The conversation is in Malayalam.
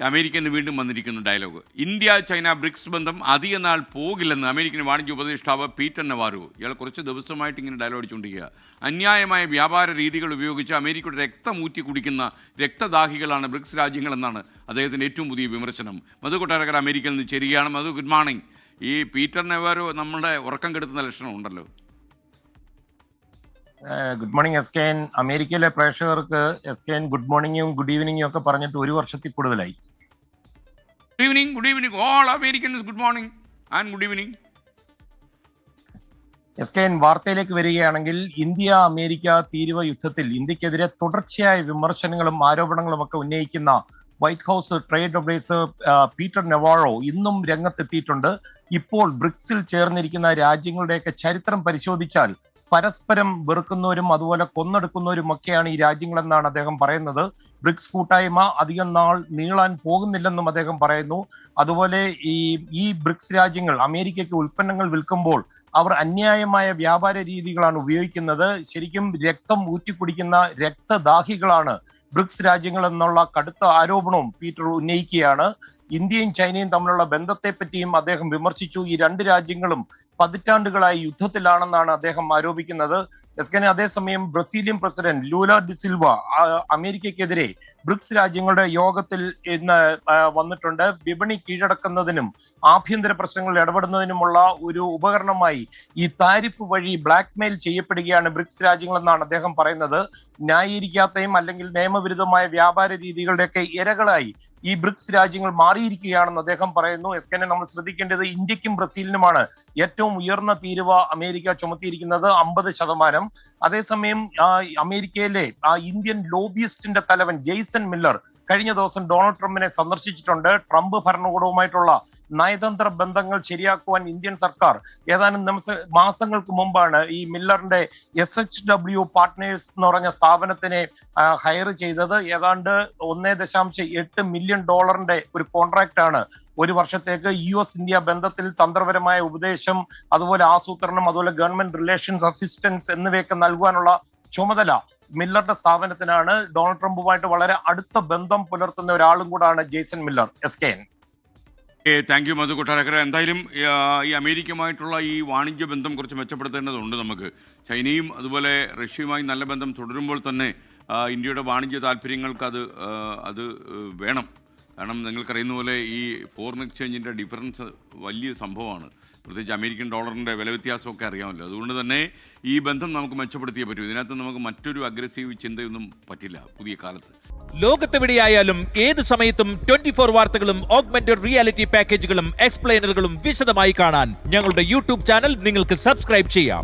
അമേരിക്കയിൽ നിന്ന് വീണ്ടും വന്നിരിക്കുന്നു ഡയലോഗ്. ഇന്ത്യ ചൈന ബ്രിക്സ് ബന്ധം അധിക നാൾ പോകില്ലെന്ന് അമേരിക്കൻ വാണിജ്യ ഉപദേഷ്ടാവ് പീറ്റർ നവാറോ. ഇയാൾ കുറച്ച് ദിവസമായിട്ട് ഇങ്ങനെ ഡയലോഗ് അടിച്ചുകൊണ്ടിരിക്കുക. അന്യായമായ വ്യാപാര രീതികൾ ഉപയോഗിച്ച് അമേരിക്കയുടെ രക്തം ഊറ്റി കുടിക്കുന്ന രക്തദാഹികളാണ് ബ്രിക്സ് രാജ്യങ്ങളെന്നാണ് അദ്ദേഹത്തിൻ്റെ ഏറ്റവും പുതിയ വിമർശനം. മധു കൊട്ടാരക്കര അമേരിക്കയിൽ നിന്ന് ചേരുകയാണ്. Madhu, good morning. ഈ പീറ്റർ നവാറോ നമ്മുടെ ഉറക്കം കെടുത്തുന്ന ലക്ഷണം ഉണ്ടല്ലോ. Good morning S K N. അമേരിക്കയിലെ പ്രേക്ഷകർക്ക് എസ് കെ എൻ ഗുഡ് മോർണിംഗും ഗുഡ് ഈവനിങ്ങും ഒക്കെ പറഞ്ഞിട്ട് ഒരു വർഷത്തിൽ കൂടുതലായി. Good evening all Americans. Good morning and good evening. S K N, വാർത്തയിലേക്ക് വരികയാണെങ്കിൽ ഇന്ത്യ അമേരിക്ക തീരുവ യുദ്ധത്തിൽ ഇന്ത്യക്കെതിരെ തുടർച്ചയായ വിമർശനങ്ങളും ആരോപണങ്ങളും ഒക്കെ ഉന്നയിക്കുന്ന White House trade adviser Peter Navarro ഇന്നും രംഗത്തെത്തിയിട്ടുണ്ട്. ഇപ്പോൾ ബ്രിക്സിൽ ചേർന്നിരിക്കുന്ന രാജ്യങ്ങളുടെയൊക്കെ ചരിത്രം പരിശോധിച്ചാൽ പരസ്പരം വെറുക്കുന്നവരും അതുപോലെ കൊന്നെടുക്കുന്നവരും ഒക്കെയാണ് ഈ രാജ്യങ്ങളെന്നാണ് അദ്ദേഹം പറയുന്നത്. ബ്രിക്സ് കൂട്ടായ്മ അധികം നാൾ നീളാൻ പോകുന്നില്ലെന്നും അദ്ദേഹം പറയുന്നു. അതുപോലെ ഈ ബ്രിക്സ് രാജ്യങ്ങൾ അമേരിക്കയ്ക്ക് ഉൽപ്പന്നങ്ങൾ വിൽക്കുമ്പോൾ അവർ അന്യായമായ വ്യാപാര രീതികളാണ് ഉപയോഗിക്കുന്നത്. ശരിക്കും രക്തം ഊറ്റിക്കുടിക്കുന്ന രക്തദാഹികളാണ് ബ്രിക്സ് രാജ്യങ്ങൾ എന്നുള്ള കടുത്ത ആരോപണവും പീറ്റർ ഉന്നയിക്കുകയാണ്. ഇന്ത്യയും ചൈനയും തമ്മിലുള്ള ബന്ധത്തെ പറ്റിയും അദ്ദേഹം വിമർശിച്ചു. ഈ രണ്ട് രാജ്യങ്ങളും പതിറ്റാണ്ടുകളായി യുദ്ധത്തിലാണെന്നാണ് അദ്ദേഹം ആരോപിക്കുന്നത്. എസ്കനെ, അതേസമയം ബ്രസീലിയൻ പ്രസിഡന്റ് ലൂല ഡിസിൽവ അമേരിക്കയ്ക്കെതിരെ ബ്രിക്സ് രാജ്യങ്ങളുടെ യോഗത്തിൽ ഇന്ന് വന്നിട്ടുണ്ട്. വിപണി കീഴടക്കുന്നതിനും ആഭ്യന്തര പ്രശ്നങ്ങളിൽ ഇടപെടുന്നതിനുമുള്ള ഒരു ഉപകരണമായി ഈ താരിഫ് വഴി ബ്ലാക്ക്മെയിൽ ചെയ്യപ്പെടുകയാണ് ബ്രിക്സ് രാജ്യങ്ങളെന്നാണ് അദ്ദേഹം പറയുന്നത്. ന്യായീകരിക്കാത്തയും അല്ലെങ്കിൽ നിയമവിരുദ്ധമായ വ്യാപാര രീതികളുടെയൊക്കെ ഇരകളായി ഈ ബ്രിക്സ് രാജ്യങ്ങൾ മാറിയിരിക്കുകയാണെന്ന് അദ്ദേഹം പറയുന്നു. എസ്കനെ, നമ്മൾ ശ്രദ്ധിക്കേണ്ടത് ഇന്ത്യക്കും ബ്രസീലിനുമാണ് ഏറ്റവും ഉയർന്ന തീരുവ അമേരിക്ക ചുമത്തിയിരിക്കുന്നത്, 50%. അതേസമയം അമേരിക്കയിലെ ഇന്ത്യൻ ലോബിയിസ്റ്റിന്റെ തലവൻ ജെയ്സൺ മില്ലർ കഴിഞ്ഞ ദിവസം ഡൊണാൾഡ് ട്രംപിനെ സന്ദർശിച്ചിട്ടുണ്ട്. ട്രംപ് ഭരണകൂടവുമായിട്ടുള്ള നയതന്ത്ര ബന്ധങ്ങൾ ശരിയാക്കുവാൻ ഇന്ത്യൻ സർക്കാർ ഏതാനും മാസങ്ങൾക്ക് മുമ്പാണ് ഈ മില്ലറിന്റെ SHW പാർട്ട്നേഴ്സ് എന്ന് പറഞ്ഞ സ്ഥാപനത്തിനെ ഹയർ ചെയ്തത്. ഏതാണ്ട് $1.8 മില്യൺ ഒരു കോൺട്രാക്ട് ആണ് ഒരു വർഷത്തേക്ക്. US ഇന്ത്യ ബന്ധത്തിൽ തന്ത്രപരമായ ഉപദേശം, അതുപോലെ ആസൂത്രണം, അതുപോലെ ഗവൺമെന്റ് റിലേഷൻസ് അസിസ്റ്റൻസ് എന്നിവയൊക്കെ നൽകുവാനുള്ള ചുമതല മില്ലറുടെ സ്ഥാപനത്തിനാണ്. ഡൊണാൾഡ് ട്രംപുമായിട്ട് വളരെ അടുത്ത ബന്ധം പുലർത്തുന്ന ഒരാളും കൂടാണ് Jason Miller. SKN. Thank you Madhu Kottarakkara. എന്തായാലും ഈ അമേരിക്കയുമായിട്ടുള്ള ഈ വാണിജ്യ ബന്ധം കുറച്ച് മെച്ചപ്പെടുത്തേണ്ടതുണ്ട് നമുക്ക്. ചൈനയും അതുപോലെ റഷ്യയുമായി നല്ല ബന്ധം തുടരുമ്പോൾ തന്നെ ഇന്ത്യയുടെ വാണിജ്യ താല്പര്യങ്ങൾക്ക് അത് വേണം. കാരണം നിങ്ങൾക്കറിയുന്ന പോലെ ഈ ഫോറിൻ എക്സ്ചേഞ്ചിൻ്റെ ഡിഫറൻസ് വലിയ സംഭവമാണ്. പ്രത്യേകിച്ച് അമേരിക്കൻ ഡോളറിൻ്റെ വില വ്യത്യാസമൊക്കെ അറിയാമല്ലോ. അതുകൊണ്ട് തന്നെ ഈ ബന്ധം നമുക്ക് മെച്ചപ്പെടുത്തിയേ പറ്റൂ. ഇതിനകത്ത് നമുക്ക് മറ്റൊരു അഗ്രസീവ് ചിന്തയൊന്നും പറ്റില്ല പുതിയ കാലത്ത്. ലോകത്തെവിടെയായാലും ഏത് സമയത്തും 24 വാർത്തകളും ഓഗ്മെന്റഡ് റിയാലിറ്റി പാക്കേജുകളും എക്സ്പ്ലെയിനറുകളും വിശദമായി കാണാൻ ഞങ്ങളുടെ യൂട്യൂബ് ചാനൽ നിങ്ങൾക്ക് സബ്സ്ക്രൈബ് ചെയ്യാം.